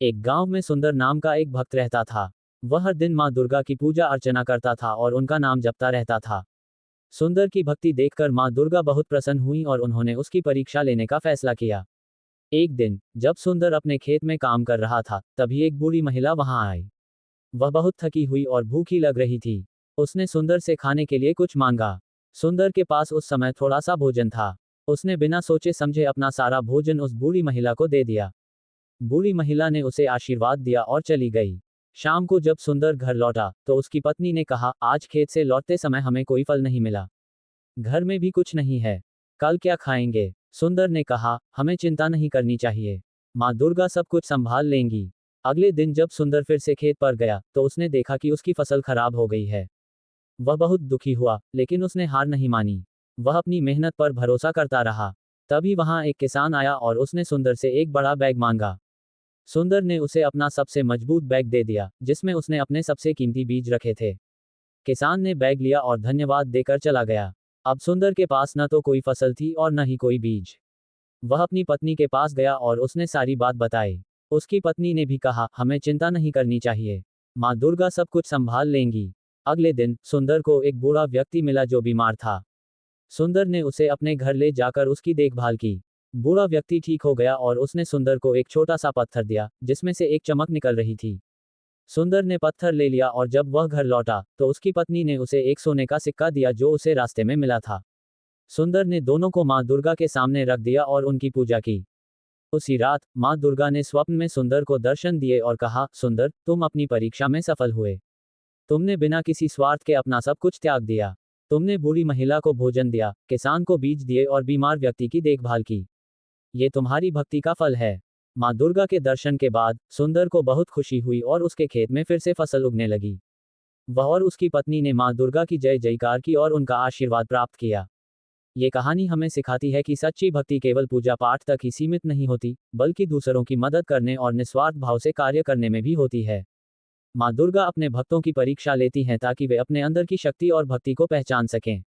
एक गांव में सुंदर नाम का एक भक्त रहता था। वह हर दिन माँ दुर्गा की पूजा अर्चना करता था और उनका नाम जपता रहता था। सुंदर की भक्ति देखकर माँ दुर्गा बहुत प्रसन्न हुई और उन्होंने उसकी परीक्षा लेने का फैसला किया। एक दिन जब सुंदर अपने खेत में काम कर रहा था, तभी एक बूढ़ी महिला वहां आई। वह बहुत थकी हुई और भूखी लग रही थी। उसने सुंदर से खाने के लिए कुछ मांगा। सुंदर के पास उस समय थोड़ा सा भोजन था। उसने बिना सोचे समझे अपना सारा भोजन उस बूढ़ी महिला को दे दिया। बूढ़ी महिला ने उसे आशीर्वाद दिया और चली गई। शाम को जब सुंदर घर लौटा तो उसकी पत्नी ने कहा, आज खेत से लौटते समय हमें कोई फल नहीं मिला। घर में भी कुछ नहीं है। कल क्या खाएंगे? सुंदर ने कहा, हमें चिंता नहीं करनी चाहिए। माँ दुर्गा सब कुछ संभाल लेंगी। अगले दिन जब सुंदर फिर से खेत पर गया तो उसने देखा कि उसकी फसल खराब हो गई है। वह बहुत दुखी हुआ, लेकिन उसने हार नहीं मानी। वह अपनी मेहनत पर भरोसा करता रहा। तभी वहां एक किसान आया और उसने सुंदर से एक बड़ा बैग मांगा। सुंदर ने उसे अपना सबसे मजबूत बैग दे दिया, जिसमें उसने अपने सबसे कीमती बीज रखे थे। किसान ने बैग लिया और धन्यवाद देकर चला गया। अब सुंदर के पास न तो कोई फसल थी और न ही कोई बीज। वह अपनी पत्नी के पास गया और उसने सारी बात बताई। उसकी पत्नी ने भी कहा, हमें चिंता नहीं करनी चाहिए। माँ दुर्गा सब कुछ संभाल लेंगी। अगले दिन सुंदर को एक बूढ़ा व्यक्ति मिला जो बीमार था। सुंदर ने उसे अपने घर ले जाकर उसकी देखभाल की। बूढ़ा व्यक्ति ठीक हो गया और उसने सुंदर को एक छोटा सा पत्थर दिया, जिसमें से एक चमक निकल रही थी। सुंदर ने पत्थर ले लिया और जब वह घर लौटा तो उसकी पत्नी ने उसे एक सोने का सिक्का दिया जो उसे रास्ते में मिला था। सुंदर ने दोनों को माँ दुर्गा के सामने रख दिया और उनकी पूजा की। उसी रात माँ दुर्गा ने स्वप्न में सुंदर को दर्शन दिए और कहा, सुंदर, तुम अपनी परीक्षा में सफल हुए। तुमने बिना किसी स्वार्थ के अपना सब कुछ त्याग दिया। तुमने बूढ़ी महिला को भोजन दिया, किसान को बीज दिए और बीमार व्यक्ति की देखभाल की। ये तुम्हारी भक्ति का फल है। माँ दुर्गा के दर्शन के बाद सुंदर को बहुत खुशी हुई और उसके खेत में फिर से फसल उगने लगी। वह और उसकी पत्नी ने माँ दुर्गा की जय जयकार की और उनका आशीर्वाद प्राप्त किया। ये कहानी हमें सिखाती है कि सच्ची भक्ति केवल पूजा पाठ तक ही सीमित नहीं होती, बल्कि दूसरों की मदद करने और निस्वार्थ भाव से कार्य करने में भी होती है। माँ दुर्गा अपने भक्तों की परीक्षा लेती हैं ताकि वे अपने अंदर की शक्ति और भक्ति को पहचान सकें।